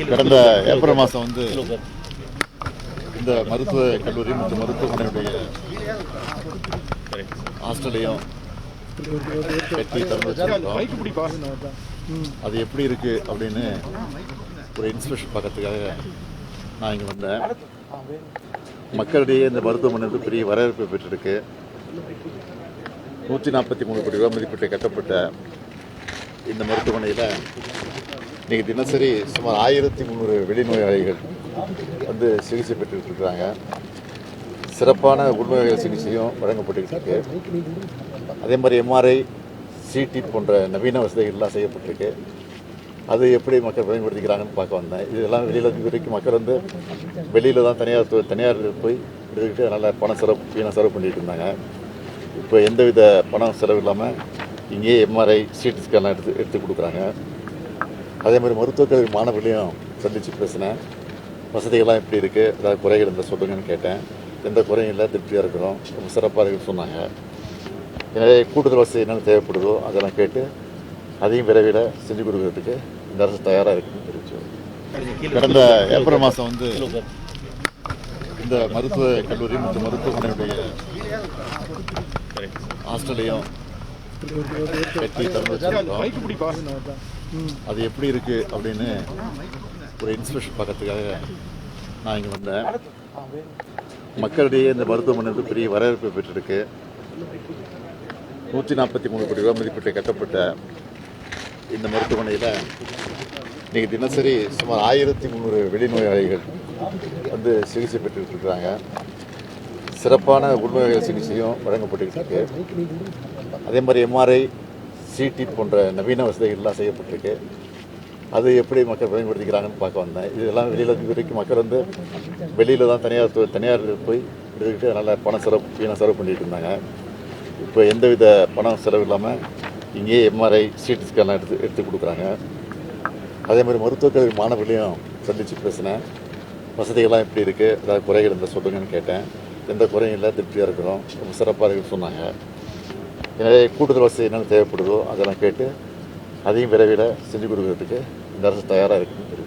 கடந்த ஏப்ரல் மாதம் வந்து இந்த மருத்துவ கல்லூரி மற்றும் மருத்துவமனையுடைய ஹாஸ்டலையும் கட்டி திறந்து வச்சிருக்கோம். அது எப்படி இருக்கு அப்படின்னு ஒரு இன்ஸ்பெக்ஷன் பார்க்கறதுக்காக நான் இங்கே வந்தேன். மக்களிடையே இந்த மருத்துவமனை வந்து பெரிய வரவேற்பு பெற்றிருக்கு. 143 கோடி ரூபாய் மதிப்பீட்டை கட்டப்பட்ட இந்த மருத்துவமனையில் இன்றைக்கி தினசரி சுமார் 1300 வெளிநோயாளிகள் வந்து சிகிச்சை பெற்றுக்கிட்டு இருக்கிறாங்க. சிறப்பான உள்நோயாளிகள் சிகிச்சையும் வழங்கப்பட்டுக்கிட்டு இருக்கு. அதே மாதிரி எம்ஆர்ஐ, சிடி போன்ற நவீன வசதிகள்லாம் செய்யப்பட்டிருக்கு. அது எப்படி மக்கள் பயன்படுத்திக்கிறாங்கன்னு பார்க்க வந்தேன். இதெல்லாம் வெளியில் வரைக்கும் மக்கள் வந்து வெளியில் தான் தனியார் போய் எடுத்துக்கிட்டு நல்லா வீணாக செலவு பண்ணிகிட்டு இருந்தாங்க. இப்போ எந்தவித பணம் செலவு இல்லாமல் இங்கேயே எம்ஆர்ஐ, சிடி ஸ்கேன்லாம் எடுத்து கொடுக்குறாங்க. அதே மாதிரி மருத்துவக் கல்லூரி மாணவர்களையும் சந்தித்து பேசினேன். வசதிகள்லாம் எப்படி இருக்குது, ஏதாவது குறைகள் இருந்தால் சொல்லுங்கன்னு கேட்டேன். எந்த குறையும் இல்லை, திருப்தியாக இருக்கிறோம், ரொம்ப சிறப்பாக இருக்குன்னு சொன்னாங்க. எனவே கூடுதல் வசதி என்னென்ன தேவைப்படுதோ அதெல்லாம் கேட்டு அதையும் விரைவில் செஞ்சு கொடுக்கறதுக்கு இந்த அரசு தயாராக இருக்குன்னு தெரிவிச்சு, கடந்த ஏப்ரல் மாதம் வந்து இந்த மருத்துவ கல்லூரி மற்றும் மருத்துவமனையுடைய ஹாஸ்டலையும் கட்டி திறந்து வச்சிருக்கோம். அது எப்படி இருக்கு அப்படின்னு ஒரு இன்ஸ்பெக்ஷன் பார்க்கறதுக்காக நான் இங்கே வந்தேன். மக்களிடையே இந்த மருத்துவமனை வந்து பெரிய வரவேற்பு பெற்றிருக்கு. 143 கோடி ரூபாய் மதிப்பீட்டை கட்டப்பட்ட இந்த மருத்துவமனையில் இன்றைக்கி தினசரி சுமார் 1300 வெளிநோயாளிகள் வந்து சிகிச்சை பெற்றுக்கிட்டு இருக்கிறாங்க. சிறப்பான உள்நோயாளிகள் சிகிச்சையும் வழங்கப்பட்டுக்கிட்டு இருக்கு. அதே மாதிரி எம்ஆர்ஐ, சிடி போன்ற நவீன வசதிகள்லாம் செய்யப்பட்டிருக்கு. அது எப்படி மக்கள் பயன்படுத்திக்கிறாங்கன்னு பார்க்க வந்தேன். இதெல்லாம் வெளியில் வரைக்கும் மக்கள் வந்து வெளியில் தான் தனியார் போய் எடுத்துக்கிட்டு நல்லா வீணாக செலவு பண்ணிகிட்டு இருந்தாங்க. இப்போ எந்தவித பணம் செலவு இல்லாமல் இங்கேயே எம்ஆர்ஐ, சிடி ஸ்கேன்லாம் எடுத்து கொடுக்குறாங்க. அதே மாதிரி மருத்துவக் கல்லூரி மாணவர்களையும் சந்தித்து பேசினேன். வசதிகள்லாம் எப்படி இருக்குது, ஏதாவது குறைகள் இருந்தால் சொல்லுங்கன்னு கேட்டேன். எந்த குறையும் இல்லை, திருப்தியாக இருக்கிறோம், ரொம்ப சிறப்பாக இருக்குன்னு சொன்னாங்க. எனவே கூடுதல் வசதி என்னென்ன தேவைப்படுதோ அதெல்லாம் கேட்டு அதையும் விரைவில் செஞ்சு கொடுக்கறதுக்கு இந்த அரசு தயாராக இருக்குன்னு தெரியும்.